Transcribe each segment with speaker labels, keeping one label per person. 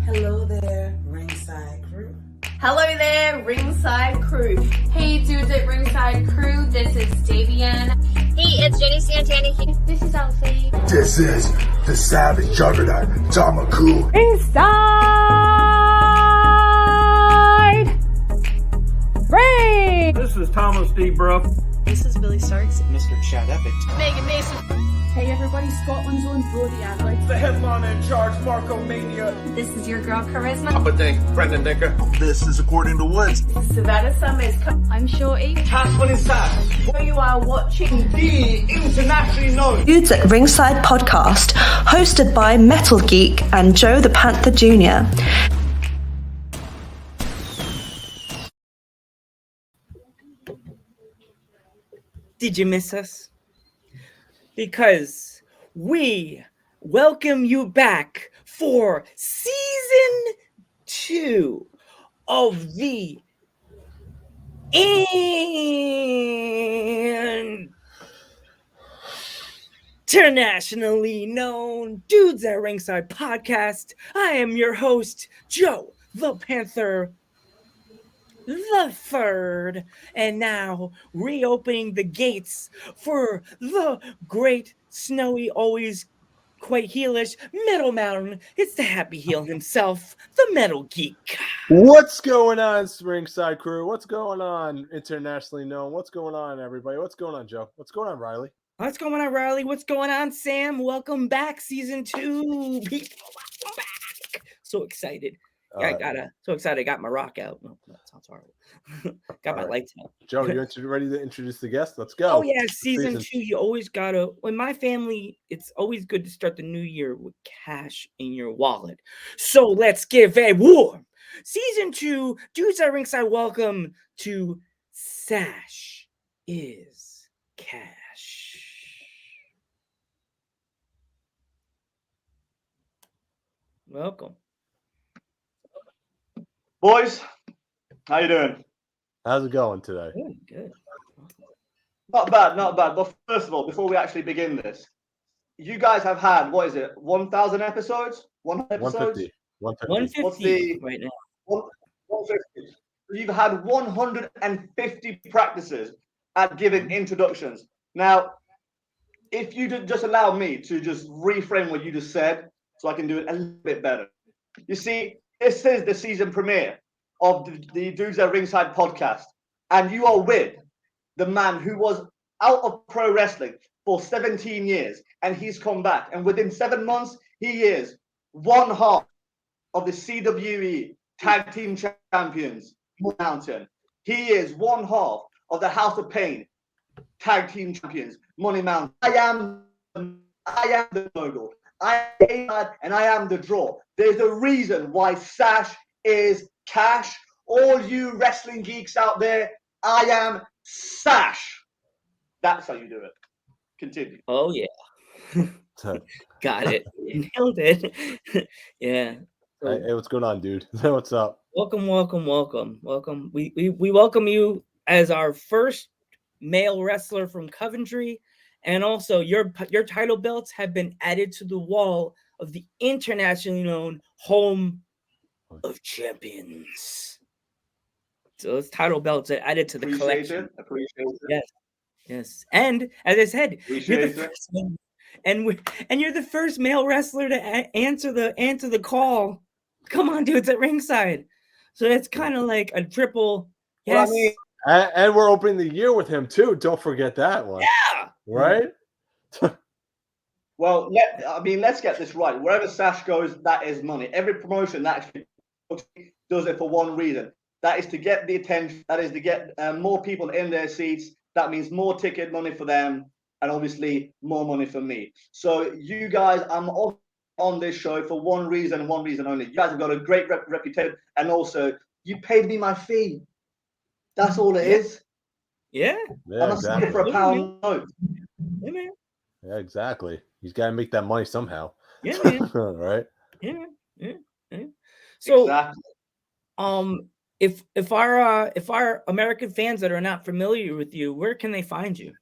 Speaker 1: Hello there, ringside crew.
Speaker 2: Hello there, ringside crew. Hey dudes at ringside crew, this is Davian.
Speaker 3: Hey, it's Jenny Santana.
Speaker 2: This is Alfie.
Speaker 4: This is the Savage Juggernaut, Tamaku.
Speaker 5: Inside Ring!
Speaker 6: This is Thomas D. Bruff.
Speaker 7: This is Billy Starks.
Speaker 8: Mr. Chad Epic.
Speaker 3: Megan Mason.
Speaker 5: Hey everybody, Scotland's own Brody Adler.
Speaker 6: The headliner in charge, Marco Mania.
Speaker 2: This is your girl Charisma.
Speaker 8: Papa Dink, Brendan Dicker.
Speaker 4: This is According to Woods.
Speaker 2: Savannah Summers.
Speaker 5: I'm Shorty.
Speaker 6: Tasman is Sach.
Speaker 2: You are watching
Speaker 6: The internationally known
Speaker 9: Dudes at Ringside podcast, hosted by Metal Geek and Joe the Panther Jr.
Speaker 7: Did you miss us? Because we welcome you back for season 2 of the internationally known Dudes at Ringside podcast. I am your host, Joe the Panther the Third, and now reopening the gates for the great, snowy, always quite heelish Metal Mountain. It's the Happy Heel himself, the Metal Geek.
Speaker 10: What's going on, Ringside crew? What's going on, internationally known? What's going on, everybody? What's going on, Joe? What's going on, Riley?
Speaker 7: What's going on, Riley? What's going on, Sam? Welcome back, season 2. Welcome back. So excited. So excited. I got my rock out. No, that sounds horrible. Got my lights out.
Speaker 10: Joe, you ready to introduce the guest? Let's go.
Speaker 7: Oh, yeah. Season 2, you always got to, in my family, it's always good to start the new year with cash in your wallet. So let's give a warm season 2, Dudes at Ringside. Welcome to Sach is Cash. Welcome.
Speaker 6: boys. How you doing?
Speaker 10: How's it going today?
Speaker 7: Good.
Speaker 6: Not bad. But first of all, before we actually begin this, you guys have had, what is it, 1,000 episodes? 100 episodes?
Speaker 10: 150.
Speaker 6: What's the
Speaker 7: right now?
Speaker 6: 150. You've had 150 practices at giving introductions. Now, if you did just allow me to just reframe what you just said, so I can do it a little bit better. You see, this is the season premiere of the Dudes at Ringside podcast, and you are with the man who was out of pro wrestling for 17 years, and he's come back, and within 7 months, he is one half of the CWE Tag Team Champions, Mountain. He is one half of the House of Pain Tag Team Champions, Money Mountain. I am the mogul. I am the draw. There's a reason why Sach is Cash. All you wrestling geeks out there, I am Sach. That's how you do it. Continue.
Speaker 7: Oh yeah. Got it. You nailed it. Yeah. So,
Speaker 10: hey, what's going on, dude? What's up?
Speaker 7: Welcome. We welcome you as our first male wrestler from Coventry, and also your title belts have been added to the wall of the internationally known Home of Champions. So those title belts are added to the collection.
Speaker 6: Appreciate it.
Speaker 7: Yes. And as I said, you're the
Speaker 6: Appreciate
Speaker 7: first, and you're the first male wrestler to answer the call. Come on, Dudes at Ringside. So it's kind of like a triple. Yes.
Speaker 10: Well, I mean, and we're opening the year with him too. Don't forget that one.
Speaker 7: Yeah.
Speaker 10: Right.
Speaker 6: Well, let's get this right. Wherever Sach goes, that is money. Every promotion that actually does it for one reason. That is to get the attention. That is to get more people in their seats. That means more ticket money for them, and obviously more money for me. So you guys, I'm on this show for one reason only. You guys have got a great reputation, and also you paid me my fee. That's all it is.
Speaker 7: Yeah.
Speaker 10: Yeah,
Speaker 6: I'm
Speaker 10: exactly.
Speaker 6: for a pound note.
Speaker 7: Yeah, man.
Speaker 10: Yeah, exactly. He's got to make that money somehow.
Speaker 7: Yeah, man.
Speaker 10: Right.
Speaker 7: Yeah. So,
Speaker 6: Exactly.
Speaker 7: if our American fans that are not familiar with you, where can they find you?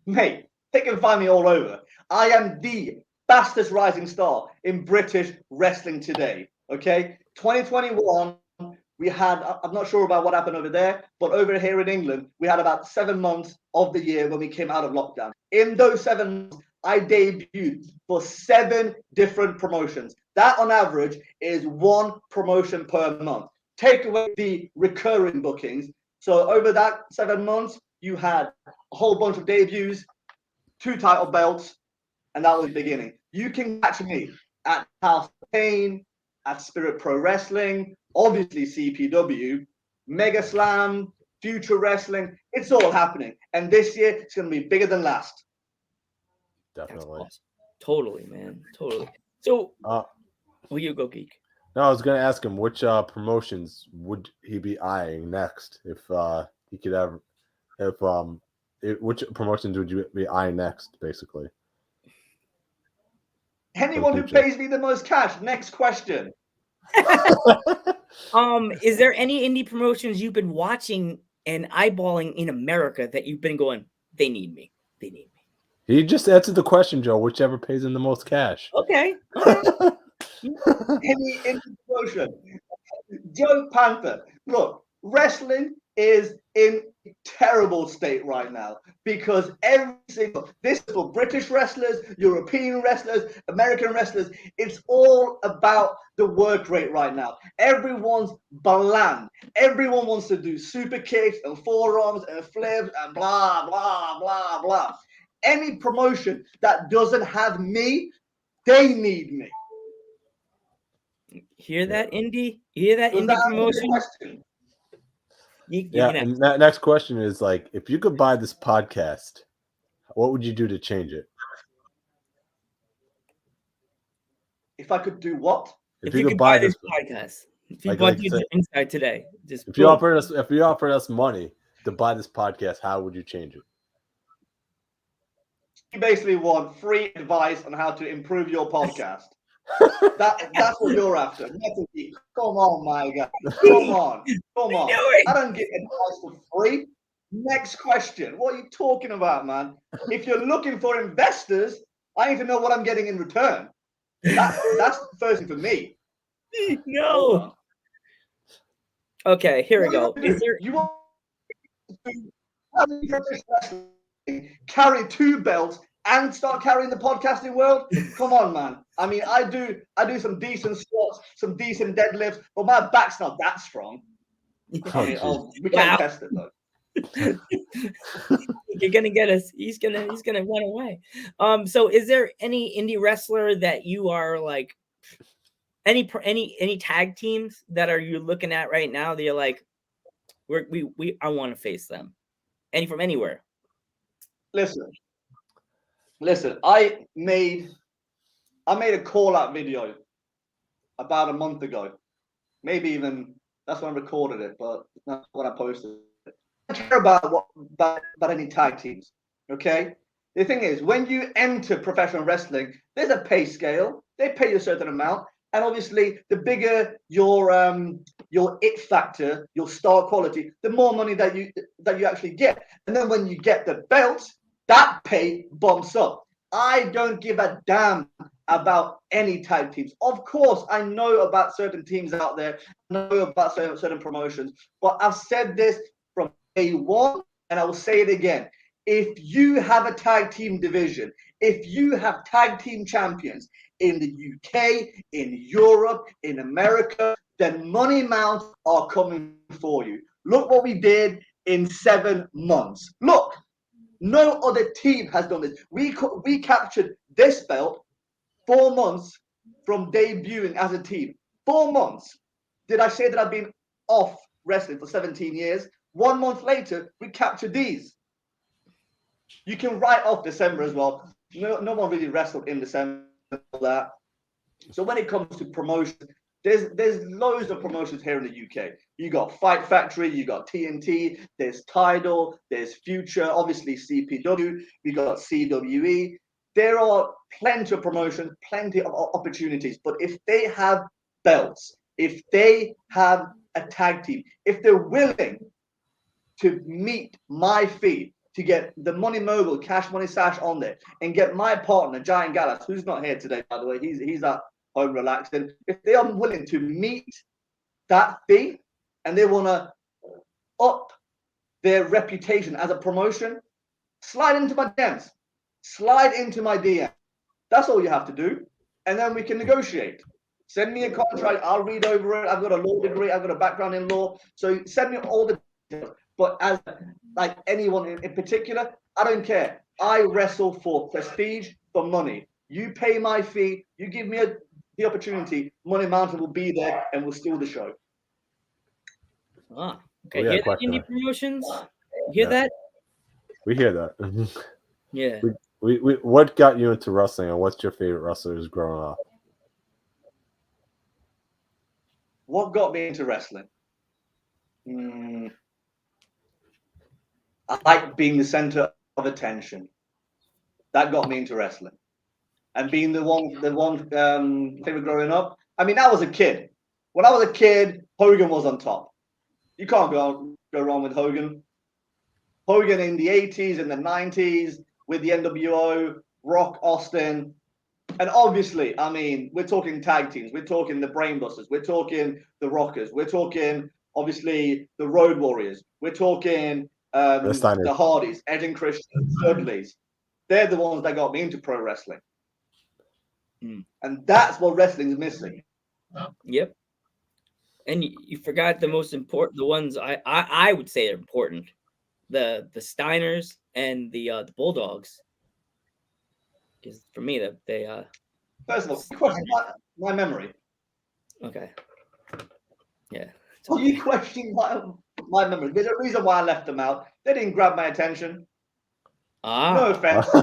Speaker 6: Mate, they can find me all over. I am the fastest rising star in British wrestling today. Okay, 2021. We had, I'm not sure about what happened over there, but over here in England, we had about 7 months of the year when we came out of lockdown. In those 7 months, I debuted for 7 different promotions. That on average is 1 promotion per month. Take away the recurring bookings. So over that 7 months, you had a whole bunch of debuts, 2 title belts, and that was the beginning. You can catch me at House of Pain, at Spirit Pro Wrestling, obviously CPW, Mega Slam, Future Wrestling. It's all happening. And this year, it's going to be bigger than last.
Speaker 10: Definitely.
Speaker 7: Awesome. Totally, man. Totally. So, will you go, Geek?
Speaker 10: No, I was going to ask him which promotions would he be eyeing next if he could have, which promotions would you be eyeing next, basically?
Speaker 6: Anyone who pays me the most cash. Next question.
Speaker 7: Is there any indie promotions you've been watching and eyeballing in America that you've been going, they need me. They need me?
Speaker 10: He just answered the question, Joe. Whichever pays him the most cash.
Speaker 7: Okay.
Speaker 6: Any indie promotion. Joe Panther. Look, wrestling is in a terrible state right now because this is for British wrestlers, European wrestlers, American wrestlers. It's all about the work rate right now. Everyone's bland. Everyone wants to do super kicks and forearms and flips and blah, blah, blah, blah. Any promotion that doesn't have me, they need me.
Speaker 7: Hear that, indie? Hear that, indie promotion?
Speaker 10: And that next question is like, if you could buy this podcast, what would you do to change it?
Speaker 6: If I could do what?
Speaker 7: If you could buy this podcast, if you bought the Inside today, just
Speaker 10: if you offered us money to buy this podcast, how would you change it?
Speaker 6: You basically want free advice on how to improve your podcast. That's what you're after. Come on, my guy. Come on. I don't get advice for free. Next question. What are you talking about, man? If you're looking for investors, I need to know what I'm getting in return. That's the first thing for me.
Speaker 7: No. Okay, here we go.
Speaker 6: You want to carry 2 belts and start carrying the podcasting world? Come on, man. I mean, I do some decent squats, some decent deadlifts, but my back's not that strong. We can't test it though.
Speaker 7: You're gonna get us. He's gonna run away. So is there any indie wrestler that you are like, any tag teams that are you looking at right now that you're like, I want to face them? Any from anywhere?
Speaker 6: Listen, I made a call-out video about a month ago. Maybe even that's when I recorded it, but not when I posted it. I don't care about any tag teams. Okay? The thing is, when you enter professional wrestling, there's a pay scale. They pay you a certain amount. And obviously, the bigger your it factor, your star quality, the more money that you actually get. And then when you get the belts, that pay bumps up. I don't give a damn about any tag teams. Of course, I know about certain teams out there, I know about certain promotions, but I've said this from day one, and I will say it again. If you have a tag team division, if you have tag team champions in the UK, in Europe, in America, then money amounts are coming for you. Look what we did in 7 months. Look. No other team has done this. We captured this belt 4 months from debuting as a team. 4 months. Did I say that I've been off wrestling for 17 years? 1 month later, we captured these. You can write off December as well. No one really wrestled in December. That. So when it comes to promotion, there's loads of promotions here in the UK. You got Fight Factory, you got TNT, there's Tidal, there's Future, obviously CPW, we got CWE. There are plenty of promotions, plenty of opportunities. But if they have belts, if they have a tag team, if they're willing to meet my feet, to get the Money Mogul, Cash Money Sash on there and get my partner, Giant Gallas, who's not here today, by the way, he's at home relaxing. If they are willing to meet that fee and they want to up their reputation as a promotion, slide into my DMs. Slide into my DM. That's all you have to do. And then we can negotiate. Send me a contract. I'll read over it. I've got a law degree. I've got a background in law. So send me all the details. But as like anyone in particular, I don't care. I wrestle for prestige, for money. You pay my fee. You give me the opportunity. Money Mountain will be there and we'll steal the show.
Speaker 7: Ah, okay.
Speaker 10: We got a
Speaker 7: Hear that,
Speaker 10: question.
Speaker 7: indie promotions? You hear that?
Speaker 10: We hear that.
Speaker 7: Yeah.
Speaker 10: We what got you into wrestling, and what's your favorite wrestlers growing up?
Speaker 6: What got me into wrestling? I like being the center of attention. That got me into wrestling, and being the one favorite growing up. I mean, I was a kid. When I was a kid, Hogan was on top. You can't go wrong with Hogan. Hogan in the 80s and the 90s with the NWO, Rock, Austin. And obviously, I mean, we're talking tag teams. We're talking the Brainbusters. We're talking the Rockers. We're talking, obviously, the Road Warriors. We're talking the Hardys, Edge and Christian, Dudleys. They're the ones that got me into pro wrestling. And that's what wrestling is missing.
Speaker 7: Yep. And you forgot the most important, the ones I would say are important. The Steiners and the Bulldogs. Because for me, they
Speaker 6: First of all, you question my memory.
Speaker 7: Okay. Yeah.
Speaker 6: So you questioning my memory. There's a reason why I left them out. They didn't grab my attention. No offense. I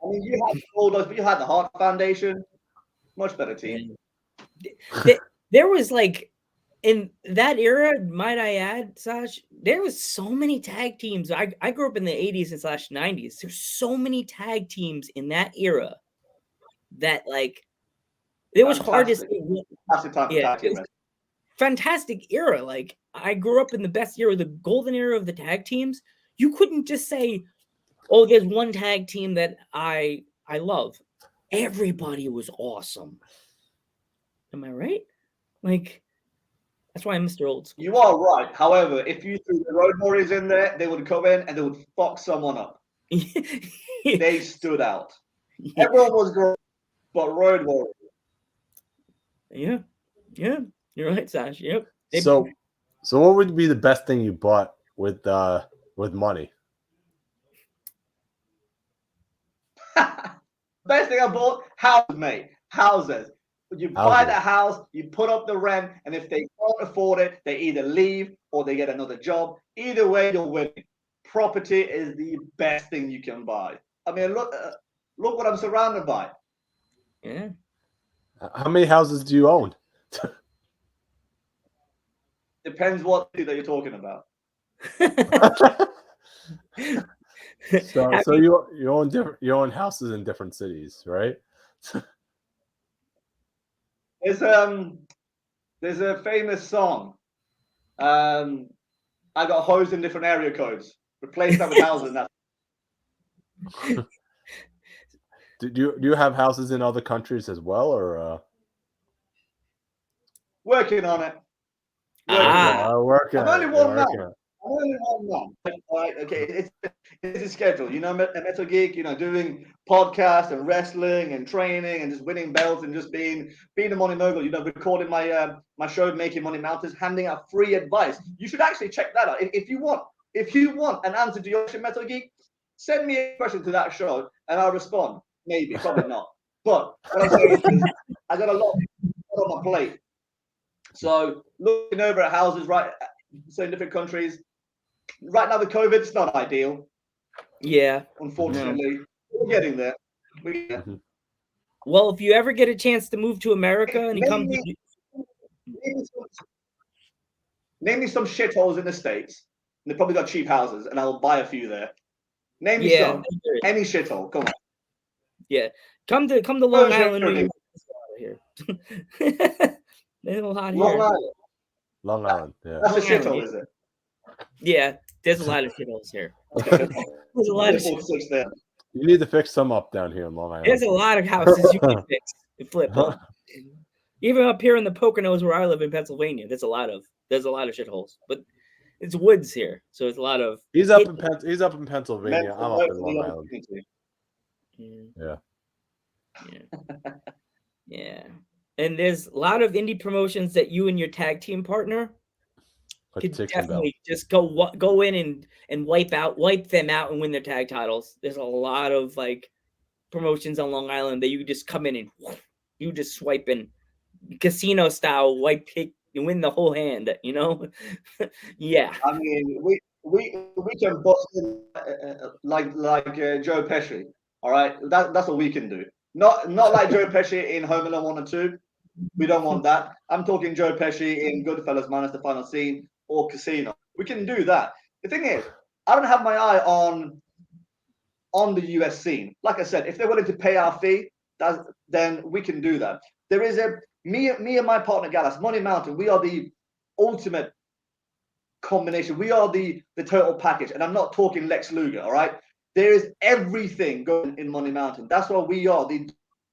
Speaker 6: mean, you had the Bulldogs, but you had the Hart Foundation. Much better team.
Speaker 7: There was like, in that era, might I add, Sach, there was so many tag teams. I grew up in the 80s and /90s. There's so many tag teams in that era that, like, it was hard to say. Fantastic era. Like, I grew up in the best era, the golden era of the tag teams. You couldn't just say, oh, there's one tag team that I love. Everybody was awesome. Am I right? Like, that's why I'm Mr. Old School.
Speaker 6: You are right. However, if you threw the Road Warriors in there, they would come in and they would fuck someone up. They stood out. Everyone was great, but Road Warriors.
Speaker 7: Yeah. You're right, Sash. Yep.
Speaker 10: So what would be the best thing you bought with money?
Speaker 6: Best thing I bought, houses, mate. Houses. You buy the house, you put up the rent, and if they can't afford it, they either leave or they get another job. Either way, you're winning. Property is the best thing you can buy. I mean, look what I'm surrounded by.
Speaker 7: Yeah.
Speaker 10: How many houses do you own?
Speaker 6: Depends what that you're talking about.
Speaker 10: So you own houses in different cities, right?
Speaker 6: There's a famous song. I got hosed in different area codes. Replace that with houses. And that's...
Speaker 10: Do you have houses in other countries as well, or
Speaker 6: working on it?
Speaker 10: Working.
Speaker 6: I'm only one man. Okay, it's a schedule. You know, a Metal Geek. You know, doing podcasts and wrestling and training and just winning belts and just being a money mogul. You know, recording my show, Making Money Mountains, handing out free advice. You should actually check that out if you want. If you want an answer to your question, Metal Geek, send me a question to that show and I'll respond. Maybe, probably not. But what I'm saying is, I got a lot on my plate. So looking over at houses, right? So in different countries. Right now with COVID, it's not ideal.
Speaker 7: Yeah.
Speaker 6: Unfortunately, we're getting there.
Speaker 7: Well, if you ever get a chance to move to America and come to...
Speaker 6: Name me some shitholes in the States. And they probably got cheap houses, and I'll buy a few there. Name me some. Any shithole. Come on.
Speaker 7: Yeah. Come to Long Island, New York. Here. Long Island.
Speaker 10: Long Island. Yeah.
Speaker 6: That's a shithole, is it?
Speaker 7: Yeah. There's a lot of shitholes here. There's a lot of shit.
Speaker 6: there.
Speaker 10: You need to fix some up down here in Long Island.
Speaker 7: There's a lot of houses you can fix and flip them. Even up here in the Poconos where I live in Pennsylvania, there's a lot of shitholes. But it's woods here, so it's a lot of.
Speaker 10: He's up in Pennsylvania. I'm up in Long Island. Yeah.
Speaker 7: Yeah. And there's a lot of indie promotions that you and your tag team partner could definitely just go in and wipe them out and win their tag titles. There's a lot of like promotions on Long Island that you could just come in and you just swipe in casino style white pick and win the whole hand, you know? Yeah.
Speaker 6: I mean, we can bust in like Joe Pesci. All right, that's what we can do. Not like Joe Pesci in Home Alone 1 and 2. We don't want that. I'm talking Joe Pesci in Goodfellas minus the final scene or Casino. We can do that. The thing is, I don't have my eye on the US scene. Like I said, if they're willing to pay our fee, then we can do that. There is me and my partner Gallus, Money Mountain. We are the ultimate combination. We are the total package, and I'm not talking Lex Luger. All right, there is everything going in Money Mountain. That's why we are the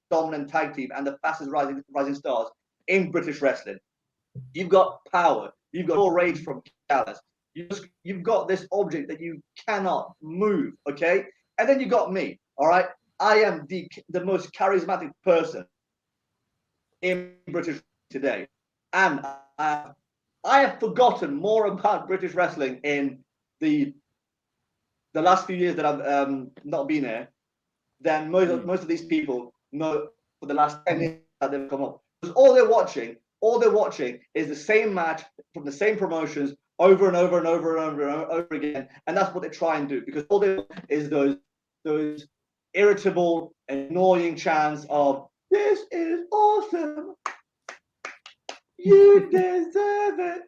Speaker 6: dominant tag team and the fastest rising stars in British wrestling. You've got power. You've got more rage from Gallus. You've got this object that you cannot move. Okay, and then you got me. All right, I am the most charismatic person in British today, and I have forgotten more about British wrestling in the last few years that I've not been here than most of these people know for the last 10 years that they've come up. Because all they're watching is the same match from the same promotions over and over and over and over and over again, and that's what they try and do, because all they do is those irritable, annoying chants of "This is awesome, you deserve it."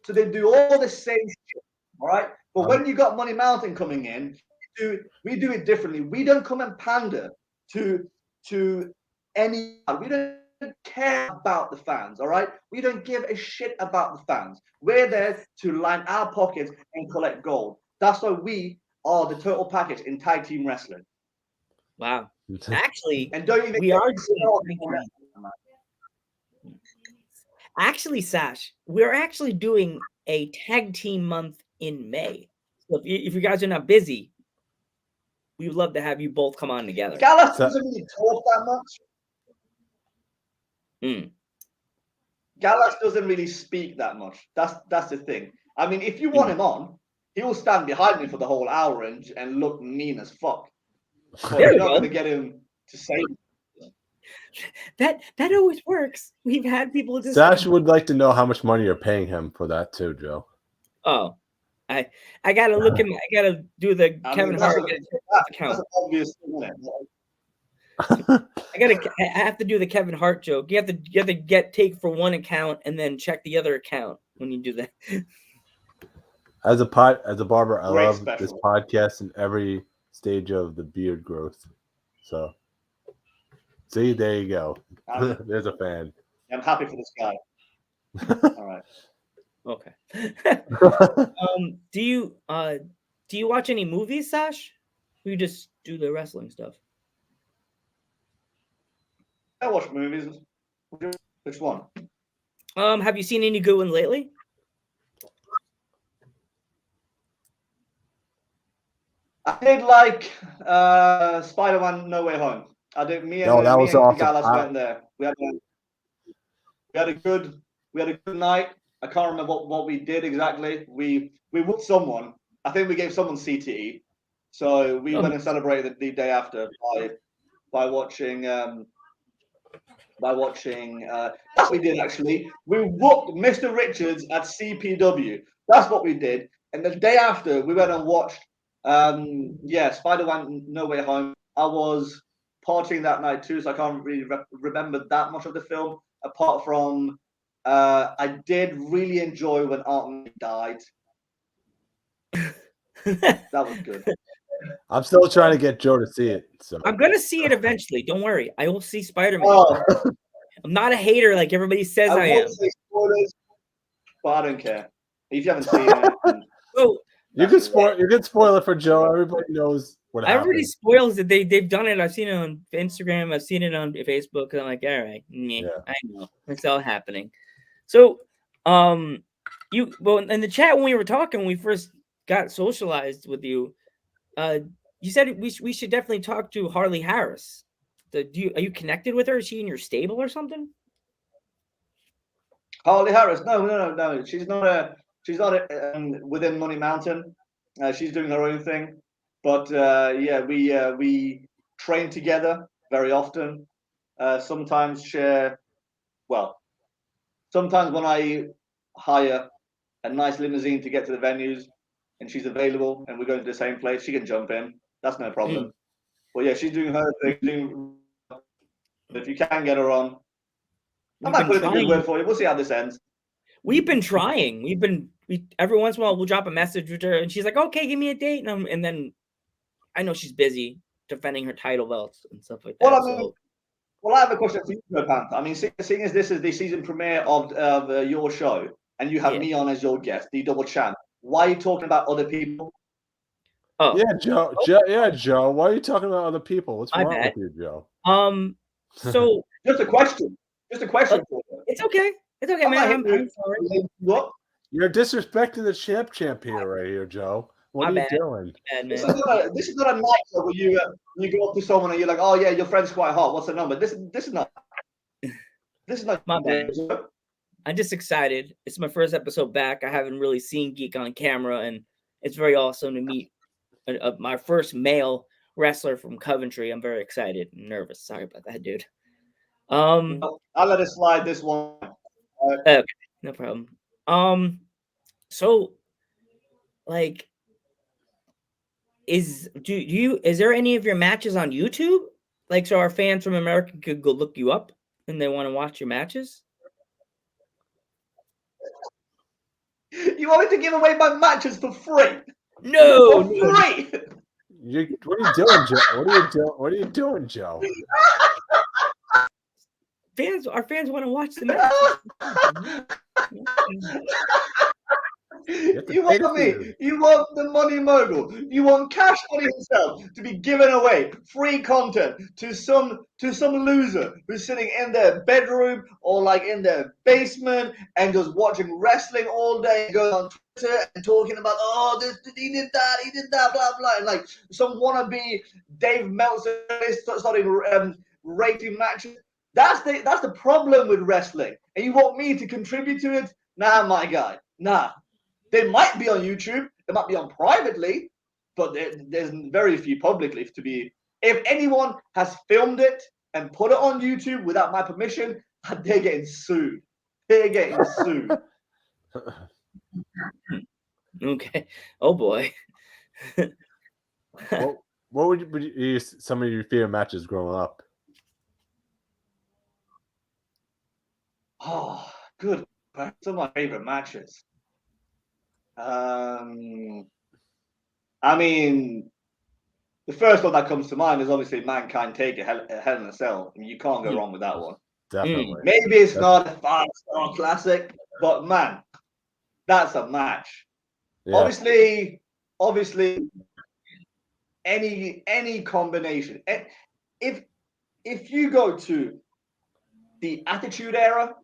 Speaker 6: So they do all the same shit, all right? But when you got Money Mountain coming in, we do it differently. We don't come and pander to any. We don't care about the fans, all right? We don't give a shit about the fans. We're there to line our pockets and collect gold. That's why we are the total package in tag team wrestling.
Speaker 7: Wow. Actually,
Speaker 6: and don't even
Speaker 7: we are actually, Sash, we're actually doing a tag team month in May. So if you guys are not busy, we would love to have you both come on together.
Speaker 6: Gallus doesn't really talk that much. Gallus doesn't really speak that much. That's the thing. I mean, if you want him on, he will stand behind me for the whole hour and look mean as fuck. But you're not going to get him to say
Speaker 7: that always works. We've had people just
Speaker 10: Sash would like to know how much money you're paying him for that too, Joe.
Speaker 7: Oh, I gotta look in. I gotta do the Kevin Hart account.
Speaker 6: That's obvious, isn't
Speaker 7: it? I have to do the Kevin Hart joke. You have to take for one account and then check the other account when you do that.
Speaker 10: As a barber, I love
Speaker 6: special.
Speaker 10: this podcast and every stage of the beard growth. So, see, there you go. There's a fan.
Speaker 6: I'm happy for this guy. All right.
Speaker 7: Okay. Do you watch any movies, Sash? Or you just do the wrestling stuff?
Speaker 6: I watch movies. Which one?
Speaker 7: Have you seen any good ones lately?
Speaker 6: I did like Spider-Man No Way Home. I did. Me and
Speaker 10: awesome.
Speaker 6: Gallus went there. We had a good night. I can't remember what we did exactly. We whooped someone. I think we gave someone CTE. So we went and celebrated the day after by watching. That's what we did actually. We whooped Mr. Richards at CPW. That's what we did. And the day after, we went and watched. Spider-Man No Way Home. I was partying that night too, so I can't really remember that much of the film. Apart from, I did really enjoy when Aunt died. That was good.
Speaker 10: I'm still trying to get Joe to see it. So
Speaker 7: I'm gonna see it eventually. Don't worry. I will see Spider-Man.
Speaker 6: Oh.
Speaker 7: I'm not a hater like everybody says I am.
Speaker 6: Say spoilers, but I don't care. If you haven't seen it,
Speaker 7: So
Speaker 10: You can spoil it for Joe. Everybody knows what
Speaker 7: everybody
Speaker 10: happened.
Speaker 7: spoils it. They've done it. I've seen it on Instagram. I've seen it on Facebook. And I'm like, all right, I know it's all happening. So, in the chat when we were talking, when we first got socialized with you, you said we should definitely talk to Harley Harris. Are you connected with her? Is she in your stable or something?
Speaker 6: Harley Harris? No. She's not within Money Mountain. She's doing her own thing. But we train together very often. Sometimes sometimes when I hire a nice limousine to get to the venues and she's available and we're going to the same place, she can jump in. That's no problem. But yeah, she's doing her thing. If you can get her on, I might put in a good word for you. We'll see how this ends.
Speaker 7: We've been trying. We every once in a while we'll drop a message with her and she's like, okay, give me a date. And then I know she's busy defending her title belts and stuff like that.
Speaker 6: Well, I have a question for you, Panther. I mean, seeing as this is the season premiere of your show, and you have me on as your guest, the double champ, why are you talking about other people?
Speaker 10: Oh, yeah, Joe. Joe. Why are you talking about other people? What's wrong with you, Joe?
Speaker 7: So
Speaker 6: just a question. For you.
Speaker 7: It's okay. It's okay, man. I'm sorry.
Speaker 6: What?
Speaker 10: You're disrespecting the champ here, right here, Joe. What are you doing?
Speaker 6: This is not a night where you go up to someone and you're like, oh yeah, your friend's quite hot. What's the number? This is not. This is not
Speaker 7: my bad. I'm just excited. It's my first episode back. I haven't really seen Geek on camera, and it's very awesome to meet my first male wrestler from Coventry. I'm very excited and nervous. Sorry about that, dude.
Speaker 6: I'll let it slide this one.
Speaker 7: Okay, no problem. So, like, is there any of your matches on YouTube? Like, so our fans from America could go look you up and they want to watch your matches?
Speaker 6: You want me to give away my matches for free?
Speaker 10: No,
Speaker 6: for free.
Speaker 10: What are you doing, Joe? What are you doing, Joe?
Speaker 7: Our fans want to watch the matches.
Speaker 6: You want me? You want the money mogul? You want Cash Money himself to be giving away free content to some loser who's sitting in their bedroom or like in their basement and just watching wrestling all day, and going on Twitter and talking about he did that, blah blah, and like some wannabe Dave Meltzer starting rating matches. That's the problem with wrestling, and you want me to contribute to it? Nah, my guy, nah. They might be on YouTube. They might be on privately, but there's very few publicly to be. If anyone has filmed it and put it on YouTube without my permission, they're getting sued. They're getting sued.
Speaker 7: Okay. Oh boy.
Speaker 10: What would you some of your favorite matches growing up?
Speaker 6: Oh, good. Some of my favorite matches. I mean, the first one that comes to mind is obviously Mankind Take It, Hell in a Cell. I mean, you can't go wrong with that one.
Speaker 10: Definitely.
Speaker 6: Maybe it's not a 5-star classic, but man, that's a match. Yeah. Obviously, any combination. If you go to the Attitude Era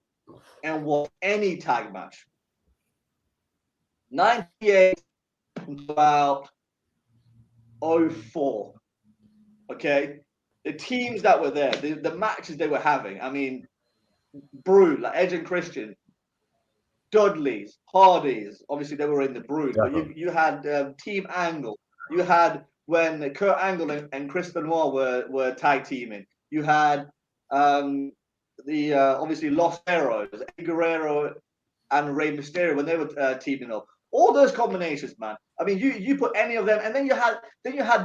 Speaker 6: and watch any tag match, 98 about 04. Okay, the teams that were there, the matches they were having. I mean, Brood, like Edge and Christian, Dudleys, Hardys. Obviously, they were in the Brood, but you had Team Angle. You had when Kurt Angle and Chris Benoit were tag teaming. You had obviously Los Heroes, Eddie Guerrero and Rey Mysterio when they were teaming up. All those combinations, man. I mean, you put any of them, and then you had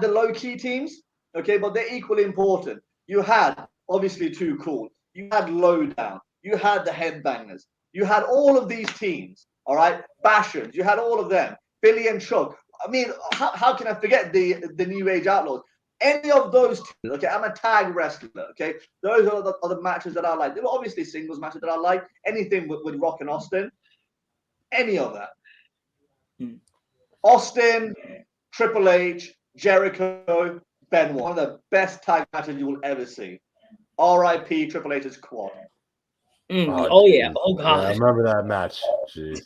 Speaker 6: the low key teams, okay, but they're equally important. You had obviously Too Cool. You had Lowdown. You had the Headbangers. You had all of these teams, all right. Bashers. You had all of them. Billy and Chuck. I mean, how can I forget the New Age Outlaws? Any of those teams, okay. I'm a tag wrestler, okay. Those are the matches that I like. There were obviously singles matches that I like. Anything with Rock and Austin. Any of that. Austin, Triple H, Jericho, Benoit. One of the best tag matches you will ever see. R.I.P. Triple H's quad.
Speaker 7: Oh yeah.
Speaker 10: geez.
Speaker 7: Oh
Speaker 10: Yeah, I
Speaker 7: god.
Speaker 10: remember that match. Jeez.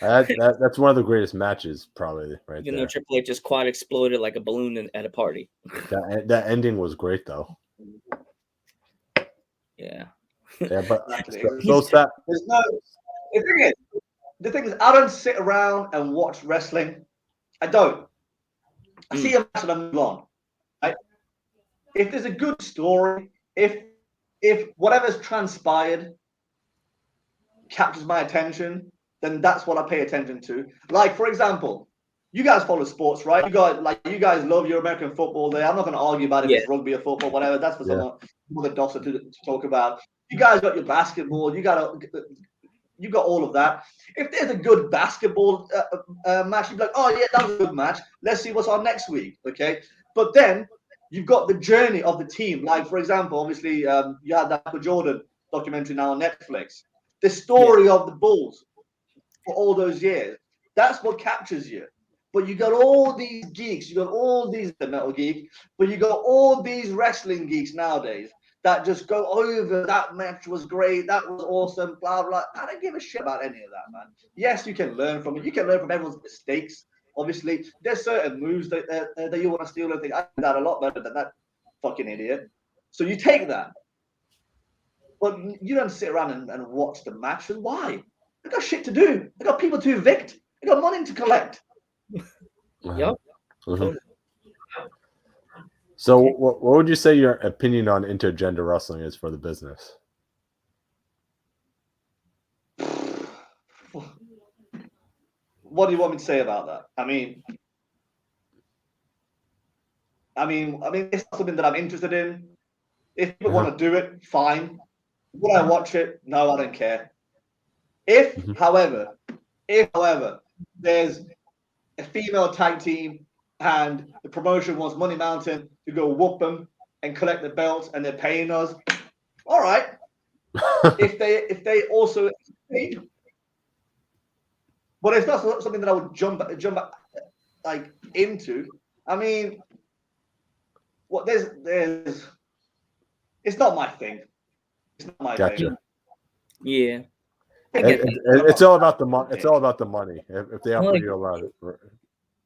Speaker 10: That's one of the greatest matches, probably, right
Speaker 7: Even
Speaker 10: there.
Speaker 7: though Triple H's quad exploded like a balloon at a party.
Speaker 10: That ending was great, though.
Speaker 7: Yeah.
Speaker 10: Yeah, but
Speaker 6: Exactly.
Speaker 10: those that
Speaker 6: There's no. The thing is, I don't sit around and watch wrestling. I don't. I see a match and I move on. Right? If there's a good story, if whatever's transpired captures my attention, then that's what I pay attention to. Like, for example, you guys follow sports, right? You guys love your American football there. I'm not going to argue about if it's rugby or football, whatever. That's for some other doctor to talk about. You guys got your basketball. You got all of that. If there's a good basketball match, you'd be like, oh yeah, that was a good match. Let's see what's on next week, okay? But then you've got the journey of the team. Like, for example, obviously, you had that Michael Jordan documentary now on Netflix. The story of the Bulls for all those years. That's what captures you. But you got all these geeks, you got all these the metal geek, but you got all these wrestling geeks nowadays that just go over that match was great, that was awesome, blah blah. I don't give a shit about any of that, man. Yes, you can learn from it. You can learn from everyone's mistakes. Obviously, there's certain moves that you want to steal and think I did that a lot better than that fucking idiot. So you take that, but you don't sit around and watch the match. And why? I got shit to do. I got people to evict. I got money to collect.
Speaker 7: Yep.
Speaker 10: Mhm. So, what would you say your opinion on intergender wrestling is for the business?
Speaker 6: What do you want me to say about that? I mean, it's not something that I'm interested in. If people want to do it, fine. Would I watch it? No, I don't care. If, however, there's a female tag team and the promotion wants Money Mountain to go whoop them and collect the belts and they're paying us, all right. if they also, but it's not something that I would jump like into. I mean, what there's it's not my thing. It's not my
Speaker 10: Gotcha.
Speaker 6: thing.
Speaker 7: Yeah.
Speaker 10: It's all about the money. It's all about the money. If they offer you a lot,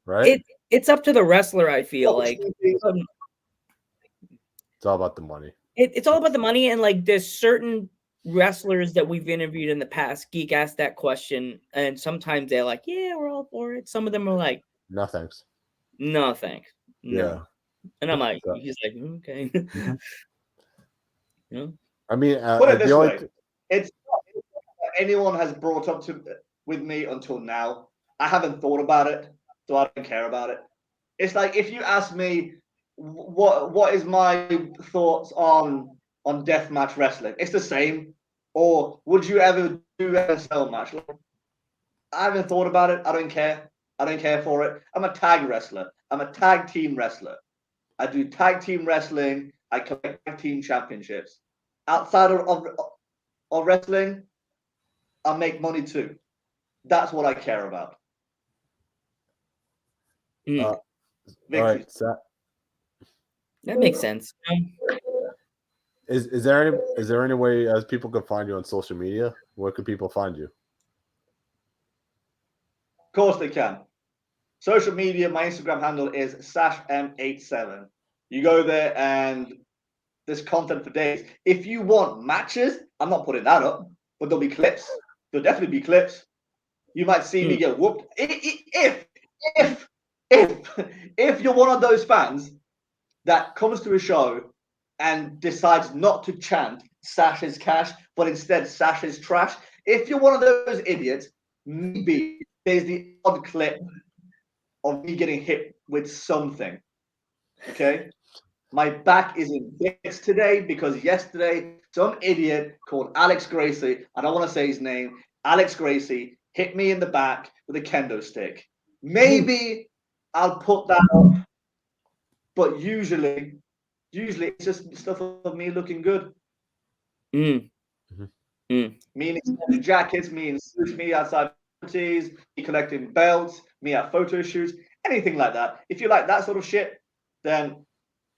Speaker 10: right?
Speaker 7: It's up to the wrestler. I feel like
Speaker 10: it's all about the money.
Speaker 7: It's all about the money, and like there's certain wrestlers that we've interviewed in the past. Geek asked that question, and sometimes they're like, "Yeah, we're all for it." Some of them are like,
Speaker 10: "No thanks."
Speaker 7: No thanks. No.
Speaker 10: Yeah.
Speaker 7: And I'm like, he's like, okay.
Speaker 10: Yeah. I mean,
Speaker 6: put it this way: it's not anyone has brought up with me until now. I haven't thought about it, so I don't care about it. It's like if you ask me what is my thoughts on deathmatch wrestling, it's the same. Or would you ever do a cell match? Like, I haven't thought about it. I don't care. I don't care for it. I'm a tag wrestler. I'm a tag team wrestler. I do tag team wrestling. I collect tag team championships. Outside of wrestling, I make money too. That's what I care about.
Speaker 10: All right, Sach.
Speaker 7: That makes sense.
Speaker 10: Is there any way as people can find you on social media? Where can people find you?
Speaker 6: Of course they can. Social media, my Instagram handle is SachM87. You go there and there's content for days. If you want matches, I'm not putting that up, but there'll be clips. There'll definitely be clips. You might see me get whooped. If you're one of those fans that comes to a show and decides not to chant Sach is cash, but instead Sach is trash, if you're one of those idiots, maybe there's the odd clip of me getting hit with something. Okay? My back is in bits today because yesterday some idiot called Alex Gracie, I don't want to say his name, Alex Gracie, hit me in the back with a kendo stick. Maybe I'll put that up, but usually it's just stuff of me looking good. Me in extended jackets, me in suits, me outside celebrities, me collecting belts, me at photo shoots, anything like that. If you like that sort of shit, then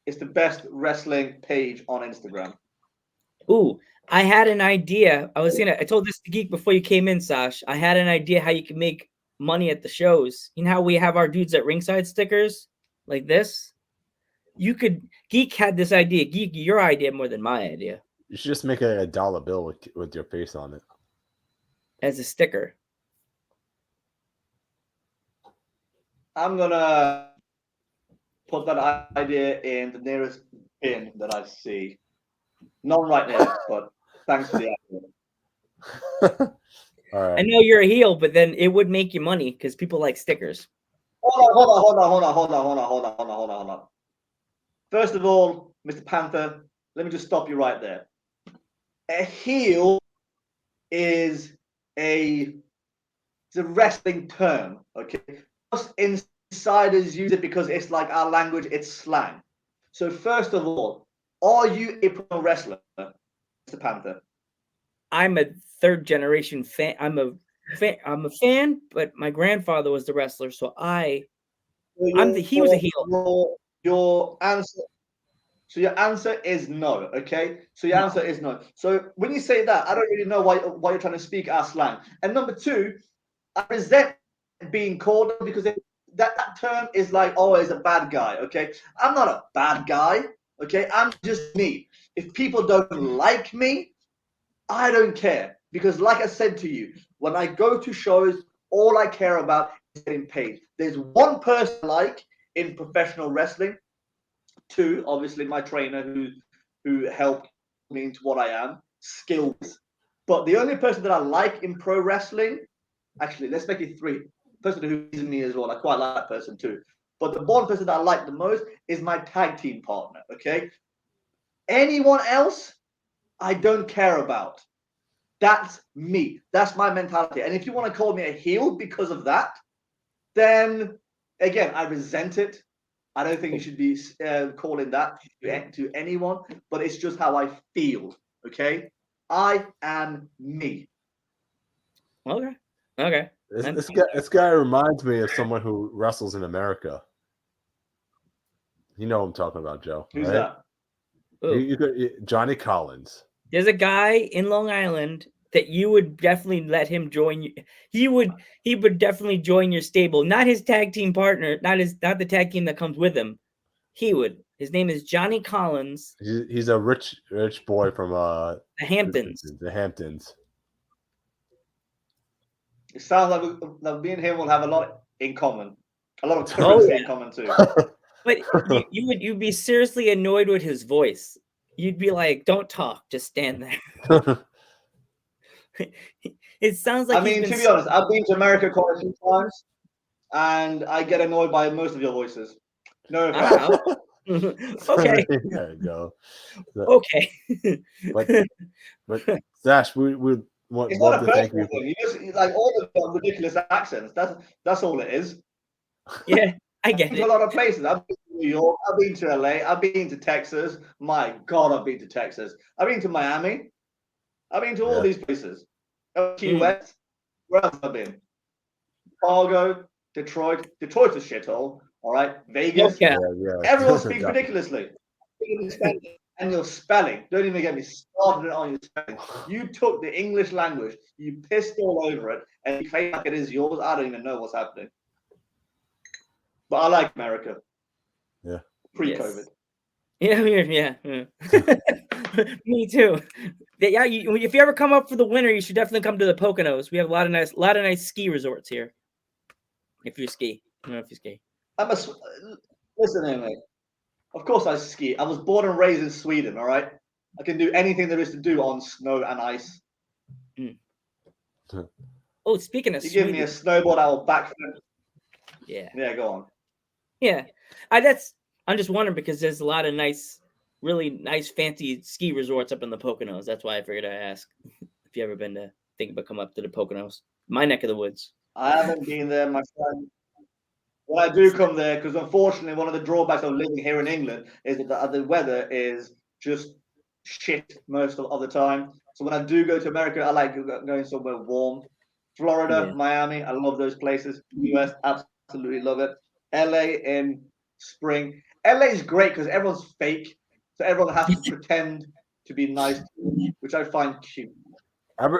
Speaker 6: it's the best wrestling page on Instagram.
Speaker 7: Ooh, I had an idea. I told this to Geek before you came in, Sach. I had an idea how you can make money at the shows. You know how we have our dudes at ringside stickers like this? Geek had this idea. Geek, your idea more than my idea.
Speaker 10: You should just make a dollar bill with your face on it.
Speaker 7: As a sticker.
Speaker 6: I'm gonna put that idea in the nearest bin that I see. Not right now, but thanks for the idea.
Speaker 10: All right.
Speaker 7: I know you're a heel, but then it would make you money because people like stickers.
Speaker 6: Hold on. First of all, Mr. Panther, let me just stop you right there. A heel is a wrestling term, okay? Us insiders use it because it's like our language, it's slang. So first of all, are you a pro wrestler, Mr. Panther?
Speaker 7: I'm a third generation fan. I'm a fan, but my grandfather was the wrestler, so he was a heel.
Speaker 6: Your answer. So your answer is no, okay? So your answer is no. So when you say that, I don't really know why you're trying to speak our slang. And number two, I resent being called because that term is like, oh, he's a bad guy, okay? I'm not a bad guy, okay? I'm just me. If people don't like me, I don't care. Because like I said to you, when I go to shows, all I care about is getting paid. There's one person I like in professional wrestling. Two, obviously, my trainer who helped me into what I am, skills. But the only person that I like in pro wrestling, actually, let's make it three. The person who's in me as well, I quite like that person too. But the one person that I like the most is my tag team partner, okay? Anyone else, I don't care about. That's me. That's my mentality. And if you want to call me a heel because of that, then, again, I resent it. I don't think you should be calling that to anyone, but it's just how I feel, okay? I am me.
Speaker 7: Okay.
Speaker 10: This guy reminds me of someone who wrestles in America. You know what I'm talking about, Joe.
Speaker 6: Who's
Speaker 10: right?
Speaker 6: that?
Speaker 10: Johnny Collins.
Speaker 7: There's a guy in Long Island that you would definitely let him join you. He would definitely join your stable. Not his tag team partner, not the tag team that comes with him. He would. His name is Johnny Collins.
Speaker 10: He's a rich boy from
Speaker 7: the Hamptons.
Speaker 10: The Hamptons.
Speaker 6: It sounds like me and him will have a lot in common. A lot of currency in common too.
Speaker 7: But you'd be seriously annoyed with his voice. You'd be like, "Don't talk, just stand there." It sounds like.
Speaker 6: I mean, to be honest, I've been to America quite a few times, and I get annoyed by most of your voices. No offense.
Speaker 7: Okay.
Speaker 10: There you go.
Speaker 7: Okay.
Speaker 10: But Sach, we want
Speaker 6: It's
Speaker 10: love
Speaker 6: not
Speaker 10: to
Speaker 6: a
Speaker 10: thank
Speaker 6: personal
Speaker 10: you.
Speaker 6: thing. You just like all of them ridiculous accents. That's all it is.
Speaker 7: Yeah, I get
Speaker 6: I've been
Speaker 7: it.
Speaker 6: to a lot of places. I've been to New York. I've been to LA. I've been to Texas. My God, I've been to Texas. I've been to Miami. I've been to all these places. Key West. Where else have I been? Chicago, Detroit. Detroit's a shithole. All right. Vegas.
Speaker 7: Yeah.
Speaker 6: Everyone speaks ridiculously. And your spelling. Don't even get me started on your spelling. You took the English language, you pissed all over it, and you claim like it is yours. I don't even know what's happening. But I like America.
Speaker 10: Yeah.
Speaker 6: Pre-COVID.
Speaker 7: Yes. Yeah. Me too. Yeah, if you ever come up for the winter, you should definitely come to the Poconos. We have a lot of nice ski resorts here. If you ski, I don't know if you ski.
Speaker 6: Listen here, mate. Of course I ski. I was born and raised in Sweden. All right. I can do anything there is to do on snow and ice.
Speaker 7: Oh, speaking of,
Speaker 6: you give me a snowboard, I will backflip.
Speaker 7: Yeah.
Speaker 6: Yeah, go on.
Speaker 7: Yeah, I'm just wondering because there's a lot of really nice, fancy ski resorts up in the Poconos. That's why I figured I'd ask if you ever been to think about come up to the Poconos, my neck of the woods.
Speaker 6: I haven't been there, my friend. When I do come there, because unfortunately, one of the drawbacks of living here in England is that the weather is just shit most of the time. So when I do go to America, I like going somewhere warm. Florida,
Speaker 7: Yeah.
Speaker 6: Miami, I love those places. US, absolutely love it. LA in spring. LA is great because everyone's fake, so everyone has to pretend to be nice to you, which I find cute.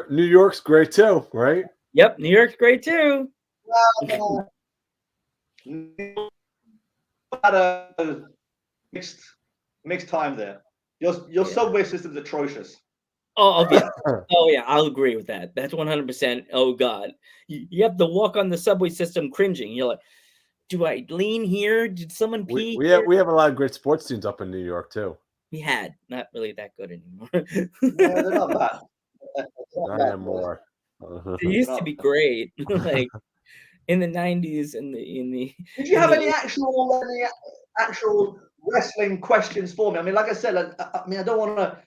Speaker 10: New York's great too, right?
Speaker 7: Yep, New York's great too.
Speaker 6: Had a mixed time there. Your subway system's atrocious.
Speaker 7: Oh yeah. Oh yeah, I'll agree with that. That's 100%. Oh god. You have to walk on the subway system cringing. You're like, do I lean here? Did someone pee?
Speaker 10: We have a lot of great sports teams up in New York too.
Speaker 7: We had not really that good anymore.
Speaker 6: Yeah, they're not bad.
Speaker 10: Not anymore.
Speaker 7: They used to be great. Like in the 90s and
Speaker 6: Did you have any actual wrestling questions for me? I mean, like I said, I don't want to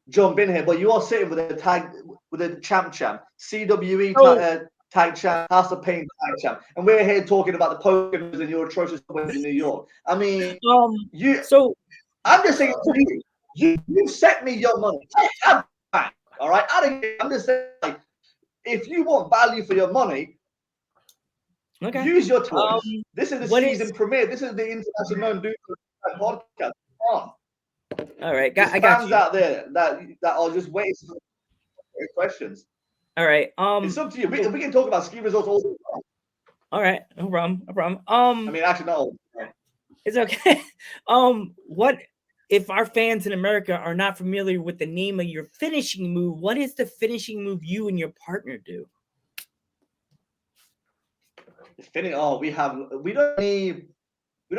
Speaker 6: jump in here, but you are sitting with a champ, CWE tag champ, House of Pain tag champ, and we're here talking about the Pokemon and your atrocious ways in New York. I mean, I'm just saying to you, you set me your money. All right, I'm just saying, like, if you want value for your money.
Speaker 7: Okay.
Speaker 6: Use your toys. This is the season premiere. This is the international known dude podcast. All
Speaker 7: right,
Speaker 6: I got fans out there that are just waiting for questions.
Speaker 7: All right.
Speaker 6: It's up to you. We can talk about ski results all the time.
Speaker 7: All right, no problem. No problem.
Speaker 6: I mean, actually, no.
Speaker 7: It's okay. What if our fans in America are not familiar with the name of your finishing move? What is the finishing move you and your partner do?
Speaker 6: We don't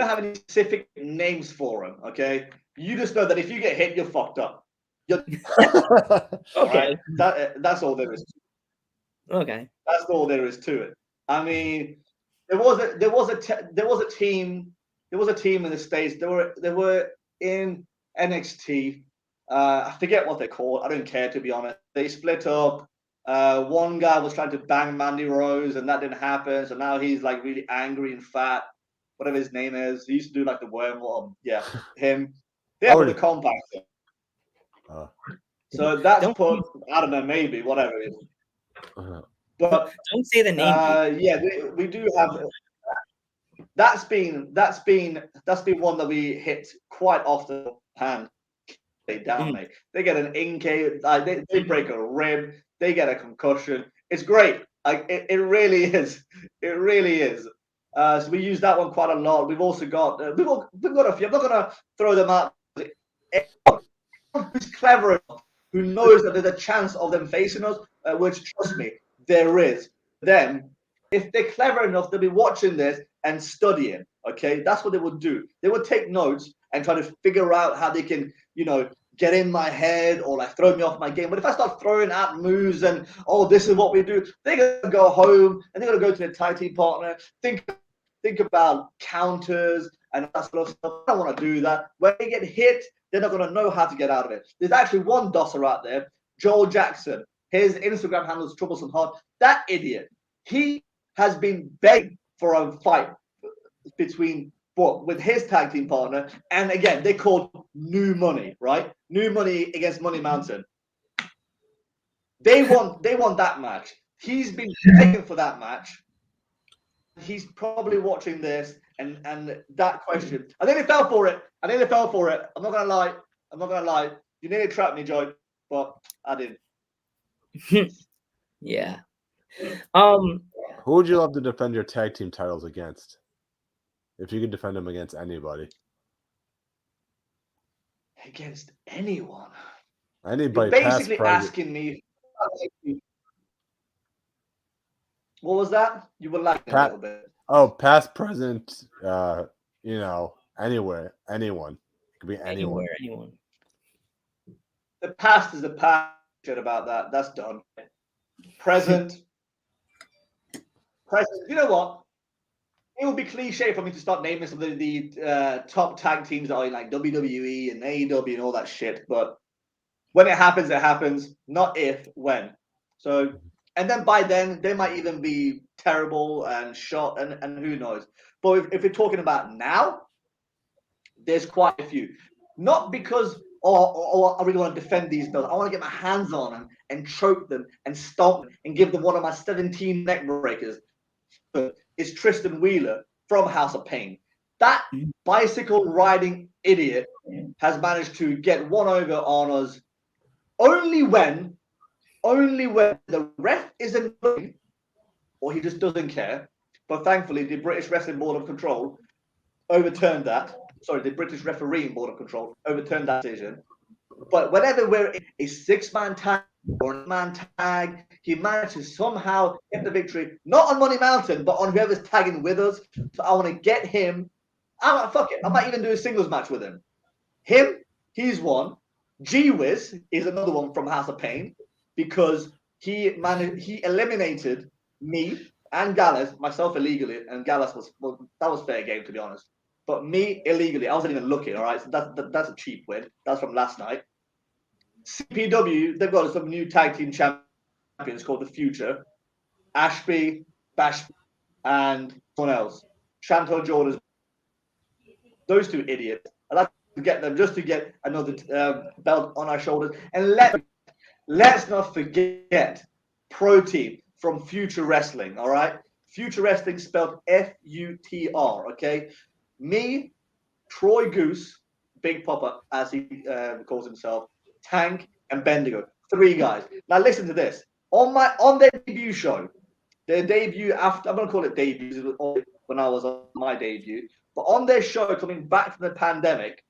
Speaker 6: have any specific names for them. Okay, you just know that if you get hit, you're fucked up. Okay, that's all there is.
Speaker 7: Okay,
Speaker 6: that's all there is to it. I mean, there was a team in the States. They were in NXT. I forget what they're called. I don't care, to be honest. They split up. One guy was trying to bang Mandy Rose, and that didn't happen. So now he's like really angry and fat, whatever his name is. He used to do like the wormhole. Yeah, him. They have the compact. So that's put. I don't know, maybe whatever it is. But
Speaker 7: don't say the name.
Speaker 6: Yeah, we do have. That's been one that we hit quite often. Hand they dominate. They get an inca. They break a rib. They get a concussion. It's great. It really is. It really is. So we use that one quite a lot. We've also got we've got a few. I'm not gonna throw them out. Anyone who's clever enough, who knows that there's a chance of them facing us, which trust me, there is. Then, if they're clever enough, they'll be watching this and studying. Okay, that's what they would do. They would take notes and try to figure out how they can, get in my head or like throw me off my game. But if I start throwing out moves and this is what we do, they're gonna go home and they're gonna go to their tag team partner, think about counters and that sort of stuff. I don't want to do that. When they get hit, they're not gonna know how to get out of it. There's actually one dosser out there, Joel Jackson. His Instagram handle is Troublesome Heart. That idiot, he has been begging for a fight with his tag team partner, and again, they called New Money, right? New Money against Money Mountain. They want that match. He's been begging for that match. He's probably watching this, and that question. I nearly fell for it. I'm not gonna lie. You nearly trapped me, Joy, but I didn't.
Speaker 7: Yeah.
Speaker 10: Who would you love to defend your tag team titles against? If you could defend them against anybody.
Speaker 6: Against anyone.
Speaker 10: Anybody.
Speaker 6: You're basically asking me. What was that? You were lagging a little bit.
Speaker 10: Oh, past, present, anywhere, anyone. It could be anyone.
Speaker 7: Anyone.
Speaker 6: The past is the past. Shit about that. That's done. Present. You know what? It would be cliche for me to start naming some of the top tag teams that are in like WWE and AEW and all that shit. But when it happens, it happens. Not if, when. So, and then by then, they might even be terrible and shot and who knows. But if we're talking about now, there's quite a few. Not because I really want to defend these belts. I want to get my hands on them and choke them and stomp them and give them one of my 17 neck breakers. Is Tristan Wheeler from House of Pain. That bicycle riding idiot has managed to get one over on us only when the ref isn't looking or he just doesn't care. But thankfully, the British Wrestling Board of Control overturned that. Sorry, the British Refereeing Board of Control overturned that decision. But whenever we're in a 6-man tag or a man tag, he managed to somehow get the victory, not on Money Mountain, but on whoever's tagging with us. So I want to get him. Fuck it. I might even do a singles match with him. He's one. G-Wiz is another one from House of Pain because he eliminated me and Gallus, myself illegally, and Gallus that was fair game, to be honest. But me illegally, I wasn't even looking, all right? So that's a cheap win. That's from last night. CPW, they've got some new tag team champions called The Future. Ashby, Bash, and someone else. Chantal Jordan. Those two idiots. I'd like to get them just to get another belt on our shoulders. And let's not forget Pro Team from Future Wrestling, all right? Future Wrestling spelled F-U-T-R, okay? Me, Troy Goose, Big Papa, as he calls himself, Tank, and Bendigo. 3 guys. Now listen to this. On their debut show, their debut after, I'm going to call it debuts when I was on my debut, but on their show coming back from the pandemic,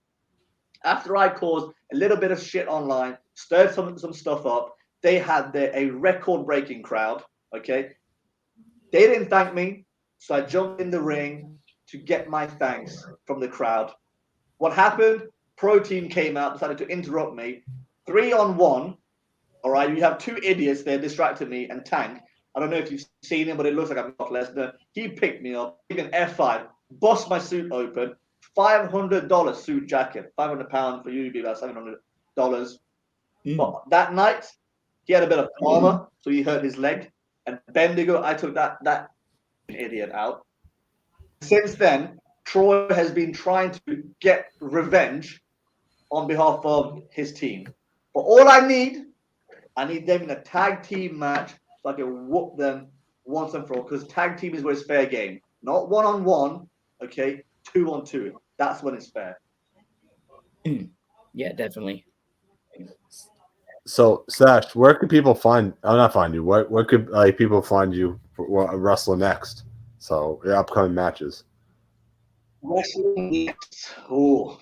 Speaker 6: after I caused a little bit of shit online, stirred some stuff up, they had a record-breaking crowd, okay? They didn't thank me, so I jumped in the ring to get my thanks from the crowd. What happened? Pro Team came out, decided to interrupt me. 3-on-1, all right? You have 2 idiots there distracting me and Tank. I don't know if you've seen him, but it looks like I'm Brock Lesnar. He picked me up, gave an F5, bust my suit open, $500 suit jacket, £500 for you to be about $700. But that night, he had a bit of trauma, so he hurt his leg. And Bendigo, I took that idiot out. Since then, Troy has been trying to get revenge on behalf of his team. But all I need them in a tag team match so I can whoop them once and for all. Because tag team is where it's fair game. Not 1-on-1, okay? 2-on-2. That's when it's fair.
Speaker 7: Yeah, definitely.
Speaker 10: So, Sach, where could people find? I'll not find you. What could people find you for wrestling next? So, your upcoming matches.
Speaker 6: Wrestling next. Oh,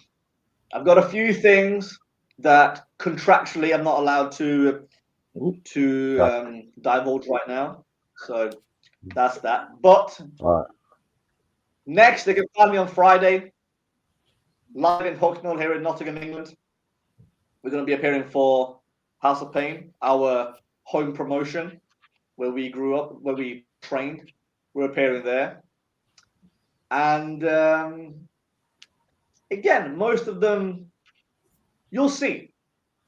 Speaker 6: I've got a few things that contractually I'm not allowed to divulge right now. So that's that. But next, they can find me on Friday, live in Hucknall here in Nottingham, England. We're going to be appearing for House of Pain, our home promotion, where we grew up, where we trained. We're appearing there. And again, most of them, you'll see.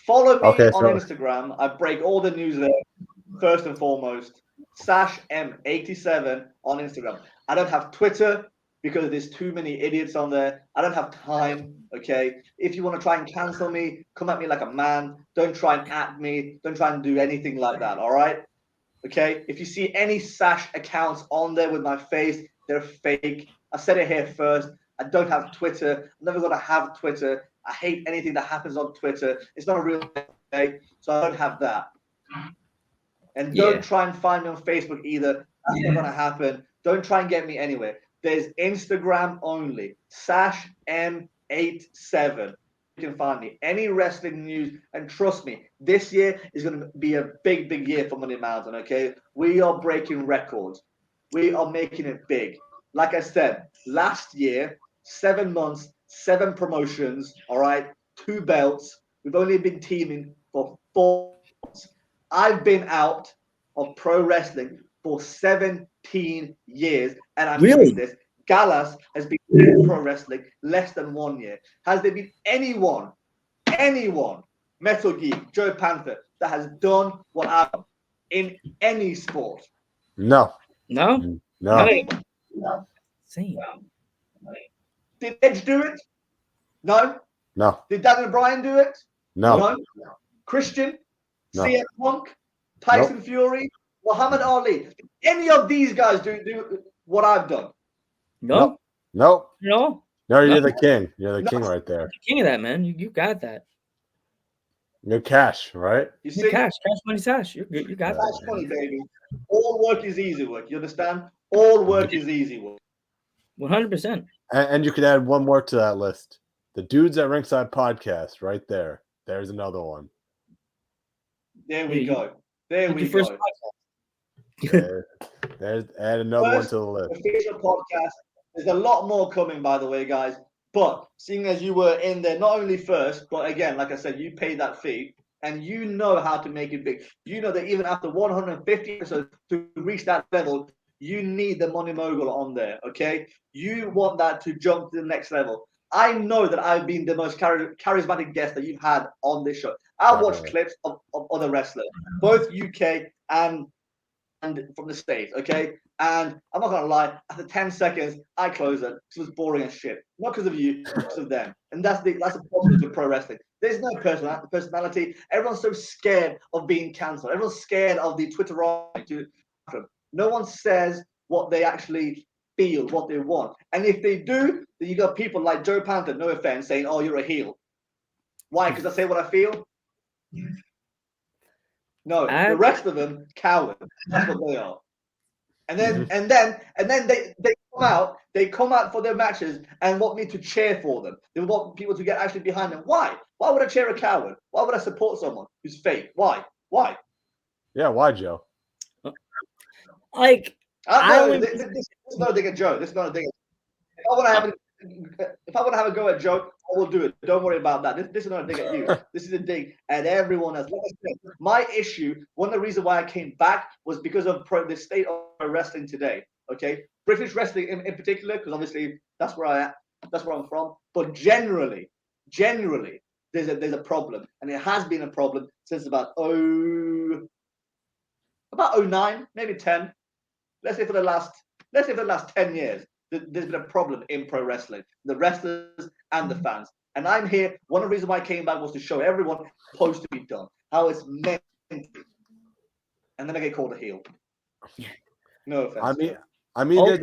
Speaker 6: Follow me on Instagram. I break all the news there, first and foremost. Sach M87 on Instagram. I don't have Twitter because there's too many idiots on there. I don't have time, okay? If you want to try and cancel me, come at me like a man. Don't try and at me. Don't try and do anything like that, all right? Okay? If you see any Sach accounts on there with my face, they're fake. I said it here first. I don't have Twitter. I'm never going to have Twitter. I hate anything that happens on Twitter. It's not a real thing, so I don't have that. And don't try and find me on Facebook either. That's not going to happen. Don't try and get me anywhere. There's Instagram only. Sach M87. You can find me. Any wrestling news. And trust me, this year is going to be a big, big year for Money Mountain, okay? We are breaking records. We are making it big. Like I said, last year, 7 months, 7 promotions, all right? 2 belts. We've only been teaming for 4 months. I've been out of pro wrestling for 17 years, and I'm doing this. Gallus has been in pro wrestling less than 1 year. Has there been anyone, Metal Geek, Joe Panther, that has done what I've done in any sport?
Speaker 10: No.
Speaker 7: Same.
Speaker 6: Did Edge do it? No.
Speaker 10: No.
Speaker 6: Did Daniel Bryan do it?
Speaker 10: No.
Speaker 6: Christian,
Speaker 10: No.
Speaker 6: CM Punk, Tyson Fury, Muhammad Ali. Did any of these guys do what I've done?
Speaker 7: No.
Speaker 10: Nope.
Speaker 7: No.
Speaker 10: No, you're the king. You're the king right there.
Speaker 7: You're the king of that, man. You got that.
Speaker 10: You're cash, right?
Speaker 6: You
Speaker 7: You're
Speaker 6: see?
Speaker 7: cash money, Sash. You got that.
Speaker 6: Cash money, baby. All work is easy work. You understand? All work is easy work.
Speaker 7: 100%.
Speaker 10: And you could add one more to that list. The Dudes at Ringside podcast, right there. There's another one.
Speaker 6: There we go. There we go.
Speaker 10: There's add another one to the list.
Speaker 6: Official podcast. There's a lot more coming, by the way, guys. But seeing as you were in there, not only first, but again, like I said, you paid that fee, and you know how to make it big. You know that even after 150 episodes to reach that level, you need the Money Mogul on there. Okay, you want that to jump to the next level. I know that I've been the most charismatic guest that you've had on this show. I watched clips of other wrestlers, both UK and from the States, okay? And I'm not gonna lie, after 10 seconds, I closed it because it was boring as shit. Not because of you, because of them. And that's the problem with pro wrestling. There's no personality. Everyone's so scared of being cancelled. Everyone's scared of the Twitter. No one says what they actually feel, what they want. And if they do, then you got people like Joe Panther, no offense, saying, "Oh, you're a heel." Why? Because I say what I feel? No, the rest of them cowards. That's what they are. And then they come out for their matches and want me to cheer for them. They want people to get actually behind them. Why? Why would I cheer a coward? Why would I support someone who's fake? Why?
Speaker 10: Yeah, why, Joe?
Speaker 7: Like,
Speaker 6: this is not a dig at Joe. This is not a dig at If I want to have a go at Joe, I will do it. Don't worry about that. This is not a dig at you. This is a dig at everyone else. Like I said, my issue, one of the reasons why I came back was because of the state of wrestling today. Okay, British wrestling in particular, because obviously that's where I'm from. But generally, there's a problem, and it has been a problem since about 09, maybe 10. Let's say for the last 10 years. There's been a problem in pro wrestling, the wrestlers and the fans. And I'm here. One of the reasons why I came back was to show everyone how it's supposed to be done, how it's meant to be. And then I get called a heel. No offense.
Speaker 10: I mean, I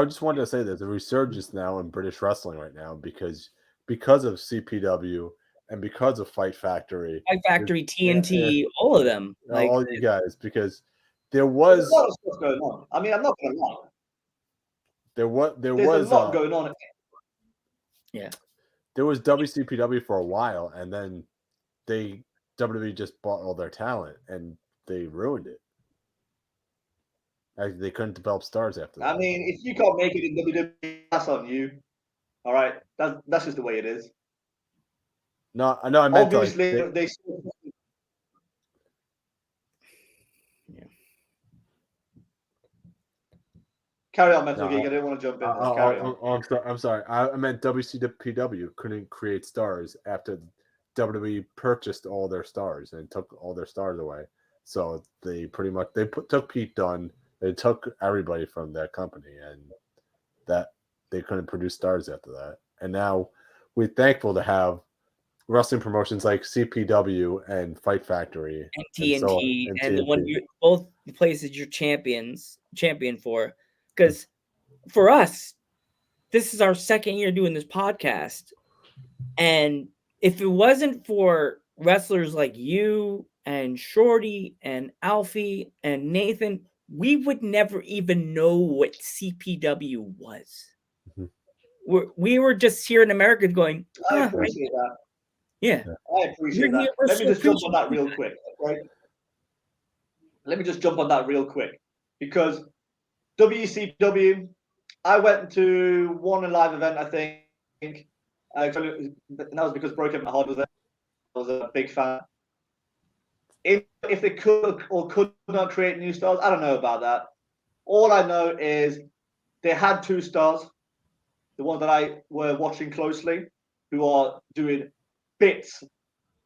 Speaker 10: just wanted to say there's a resurgence now in British wrestling right now because of CPW and because of Fight Factory,
Speaker 7: TNT, all of them, like
Speaker 10: all you guys, because there's a lot
Speaker 6: of stuff going on. I mean, I'm not going to lie. There's a lot going on.
Speaker 7: Yeah.
Speaker 10: There was WCPW for a while, and then WWE just bought all their talent, and they ruined it. They couldn't develop stars after that.
Speaker 6: I mean, if you can't make it in WWE, that's on you. All right, that's just the way it is.
Speaker 10: No, I know. I meant
Speaker 6: obviously they. Carry on, Metal Geek. I didn't want to jump in. Carry on.
Speaker 10: I'm sorry. I meant WCPW couldn't create stars after WWE purchased all their stars and took all their stars away. So they pretty much took Pete Dunne. They took everybody from that company, and that they couldn't produce stars after that. And now we're thankful to have wrestling promotions like CPW and Fight Factory
Speaker 7: and TNT, and the one both the places you're champion for. Because for us, this is our second year doing this podcast. And if it wasn't for wrestlers like you and Shorty and Alfie and Nathan, we would never even know what CPW was. Mm-hmm. We were just here in America going,
Speaker 6: I appreciate that.
Speaker 7: Yeah.
Speaker 6: I appreciate that. Let me just jump on that real quick. Right? Let me just jump on that real quick. Because WCW, I went to one live event, I think. And that was because Broken My Heart was there. I was a big fan. If they could or could not create new stars, I don't know about that. All I know is they had 2 stars, the ones that I were watching closely, who are doing bits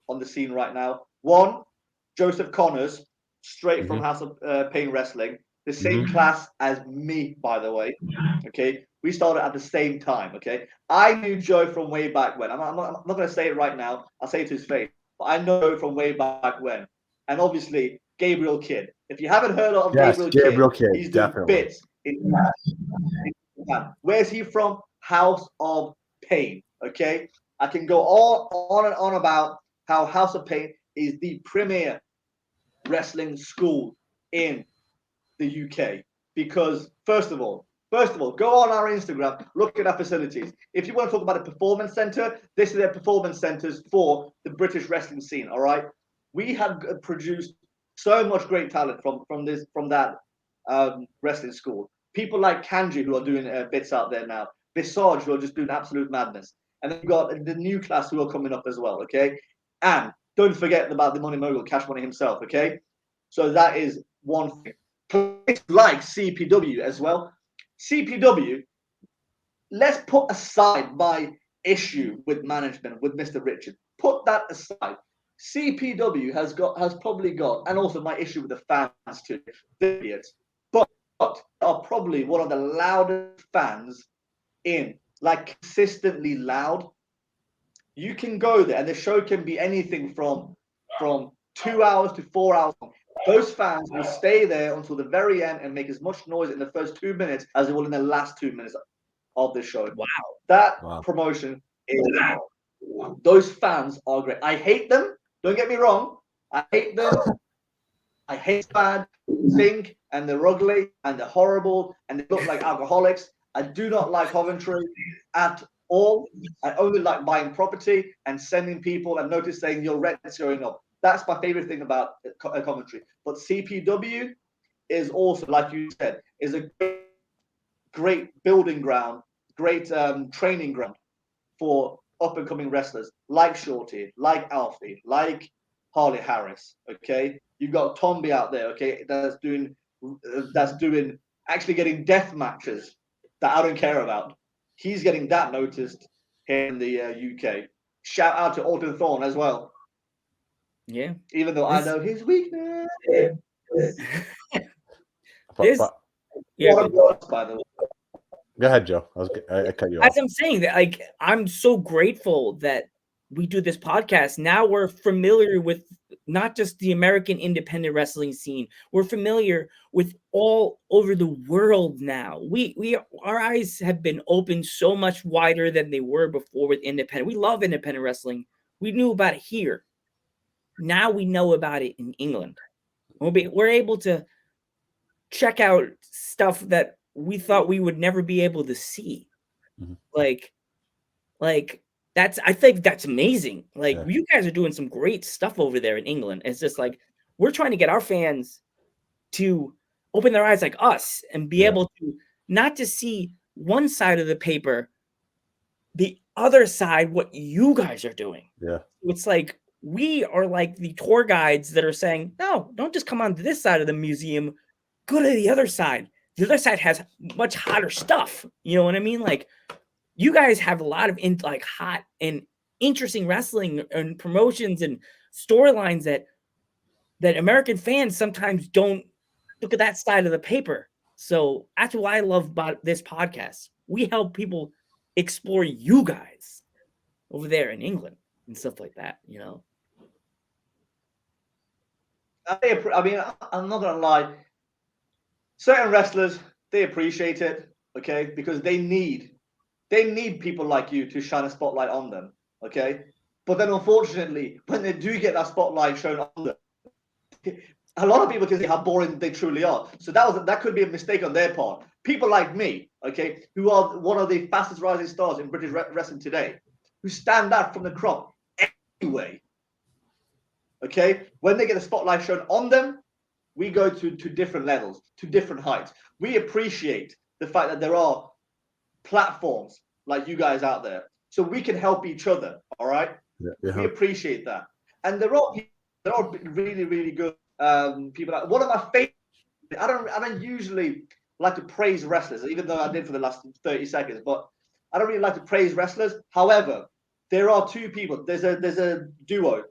Speaker 6: on the scene right now. One, Joseph Connors, straight from House of Pain Wrestling. The same class as me, by the way. Okay, we started at the same time. Okay, I knew Joe from way back when. I'm not going to say it right now. I'll say it to his face. but I know from way back when. And obviously, Gabriel Kidd. If you haven't heard of
Speaker 10: Yes,
Speaker 6: Gabriel
Speaker 10: Kidd,
Speaker 6: Kidd, he's doing
Speaker 10: definitely.
Speaker 6: bits in Japan. Where's he from? House of Pain. Okay, I can go on and on about how House of Pain is the premier wrestling school in the UK. Because first of all, go on our Instagram, look at our facilities. If you want to talk about a performance center, this is their performance centers for the British wrestling scene. All right, we have produced so much great talent from that wrestling school. People like Kanji who are doing bits out there now, Visage who are just doing absolute madness, and then you've got the new class who are coming up as well. Okay, and don't forget about the Money Mogul, Cash Money himself. Okay, so that is one thing. Place like CPW as well. CPW, let's put aside my issue with management with Mr. Richard. Put that aside. CPW has probably got, and also my issue with the fans too, the idiots, but are probably one of the loudest fans in, like consistently loud. You can go there, and the show can be anything from 2 hours to 4 hours long. Those fans will stay there until the very end and make as much noise in the first 2 minutes as they will in the last 2 minutes of the show.
Speaker 7: Wow.
Speaker 6: That promotion is, those fans are great. I hate them. Don't get me wrong. I hate them. I hate bad, stink, and they're ugly, and they're horrible, and they look like alcoholics. I do not like Coventry at all. I only like buying property and sending people and notice saying your rent's going up. That's my favorite thing about Coventry. But CPW is also, like you said, is a great building ground, great training ground for up and coming wrestlers like Shorty, like Alfie, like Harley Harris. Okay, you've got Tomby out there. Okay, that's doing actually getting death matches that I don't care about. He's getting that noticed here in the UK. Shout out to Alton Thorne as well.
Speaker 7: Yeah.
Speaker 6: Even though I know his weakness.
Speaker 7: Yeah.
Speaker 6: By the way.
Speaker 10: Go ahead, Joe. I cut you off.
Speaker 7: As I'm saying that, like, I'm so grateful that we do this podcast. Now we're familiar with not just the American independent wrestling scene. We're familiar with all over the world now. Our eyes have been opened so much wider than they were before with independent. We love independent wrestling. We knew about it here. Now we know about it in England. We're able to check out stuff that we thought we would never be able to see.
Speaker 10: Mm-hmm.
Speaker 7: Like that's, I think that's amazing. Like, you guys are doing some great stuff over there in England. It's just like, we're trying to get our fans to open their eyes like us and be able to not just see one side of the paper, the other side, what you guys are doing.
Speaker 10: Yeah.
Speaker 7: It's like, we are like the tour guides that are saying, no, don't just come on to this side of the museum. Go to the other side. The other side has much hotter stuff. You know what I mean? Like, you guys have a lot of hot and interesting wrestling and promotions and storylines that American fans sometimes don't look at that side of the paper. So that's why I love about this podcast. We help people explore you guys over there in England and stuff like that, you know?
Speaker 6: I mean, I'm not gonna lie. Certain wrestlers, they appreciate it, okay, because they need people like you to shine a spotlight on them, okay. But then, unfortunately, when they do get that spotlight shown on them, a lot of people can see how boring they truly are. So that could be a mistake on their part. People like me, okay, who are one of the fastest rising stars in British wrestling today, who stand out from the crop anyway. Okay, when they get the spotlight shown on them, we go to different levels, to different heights. We appreciate the fact that there are platforms like you guys out there, so we can help each other. All right, we appreciate that, and there are really, really good people. One of my favorite. I don't usually like to praise wrestlers, even though I did for the last 30 seconds. But I don't really like to praise wrestlers. However, there are two people. There's a duo.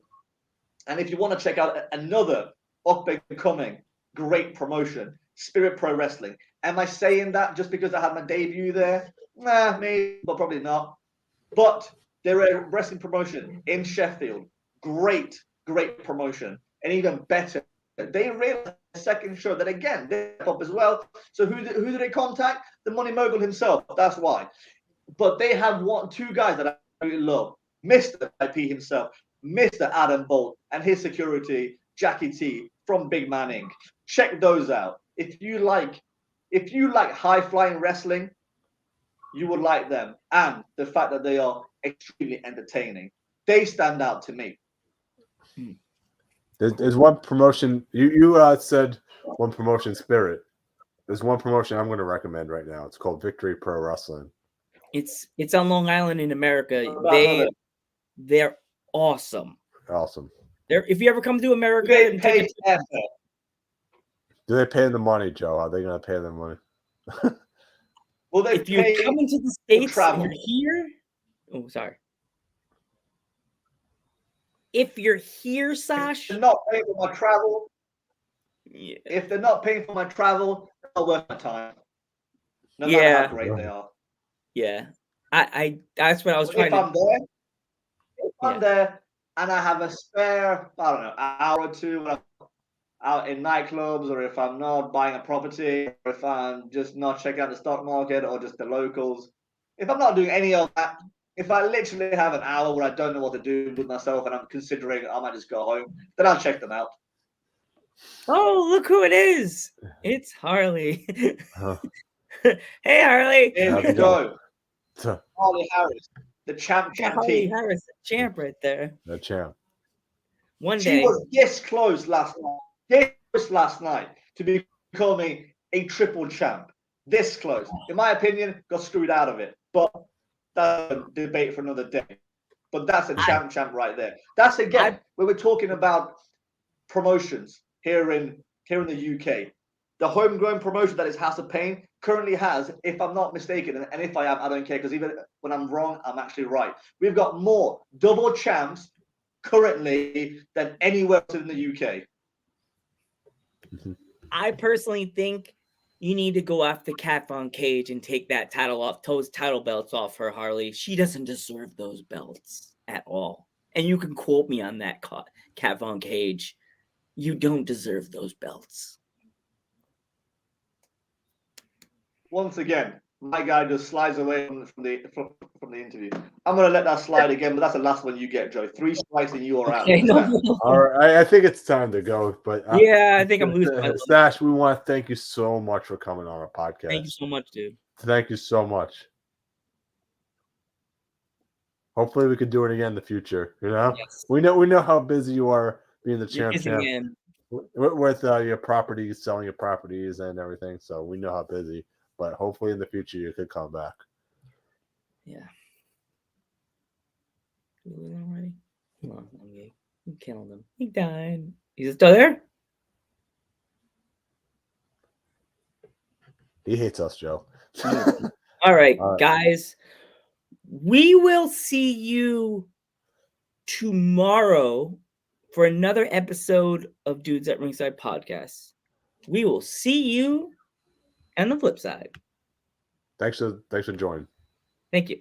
Speaker 6: And if you want to check out another up and coming great promotion, Spirit Pro Wrestling. Am I saying that just because I had my debut there? Nah, maybe, but probably not. But they're a wrestling promotion in Sheffield. great promotion, and even better, they realized the second show that again they up as well. So who do they contact? The money mogul himself. That's why. But they have two guys that I really love: Mr. IP himself, Mr. Adam Bolt, and his security, Jackie T from Big Man Inc. Check those out. If you like high flying wrestling, you would like them, and the fact that they are extremely entertaining. They stand out to me.
Speaker 10: There's one promotion you said, one promotion, Spirit. There's one promotion I'm going to recommend right now. It's called Victory Pro Wrestling.
Speaker 7: It's on Long Island in America. They're awesome.
Speaker 10: Awesome.
Speaker 7: If you ever come to America,
Speaker 6: They pay effort.
Speaker 10: Do they pay them money, Joe? Are they going to pay them money?
Speaker 6: Well,
Speaker 7: if you're coming to the States and you're here, oh, sorry. If you're here, Sach,
Speaker 6: they're not paying for my travel.
Speaker 7: Yeah.
Speaker 6: If they're not paying for my travel, it's not worth my time. No matter how great they are.
Speaker 7: Yeah. I that's what I was trying
Speaker 6: to. If I'm there and I have a spare, I don't know, hour or two out in nightclubs, or if I'm not buying a property, or if I'm just not checking out the stock market or just the locals, if I'm not doing any of that, if I literally have an hour where I don't know what to do with myself and I'm considering I might just go home, then I'll check them out.
Speaker 7: Oh, look who it is. It's Harley. Hey, Harley.
Speaker 6: Here we go. Harley Harris, the champ.
Speaker 7: Harley Harris, the champ right there.
Speaker 10: The champ.
Speaker 7: One day.
Speaker 6: She was this close last night to becoming a triple champ. This close. In my opinion, got screwed out of it. But that's a debate for another day. But that's a champ right there. That's again when we're talking about promotions here in the UK. The homegrown promotion that is House of Pain currently has, if I'm not mistaken, and if I am, I don't care, because even when I'm wrong, I'm actually right. We've got more double champs currently than anywhere else in the UK.
Speaker 7: I personally think you need to go after Kat Von Cage and take that those title belts off her, Harley. She doesn't deserve those belts at all. And you can quote me on that, Kat Von Cage. You don't deserve those belts.
Speaker 6: Once again, my guy just slides away from the interview. I'm going to let that slide again, but that's the last one you get, Joe. 3 strikes and you are out.
Speaker 10: All right, I think it's time to go. But
Speaker 7: I think I'm losing my
Speaker 10: Sach, we want to thank you so much for coming on our podcast.
Speaker 7: Thank you so much, dude.
Speaker 10: Thank you so much. Hopefully, we could do it again in the future. You know,
Speaker 7: yes.
Speaker 10: we know how busy you are being the champ with your properties, selling your properties and everything. So we know how busy. But hopefully in the future you could come back.
Speaker 7: Yeah. Already? Come on, you killed him. He died. He's still there?
Speaker 10: He hates us, Joe.
Speaker 7: All right, guys. We will see you tomorrow for another episode of Dudes at Ringside Podcast. We will see you on the flip side.
Speaker 10: Thanks for joining.
Speaker 7: Thank you.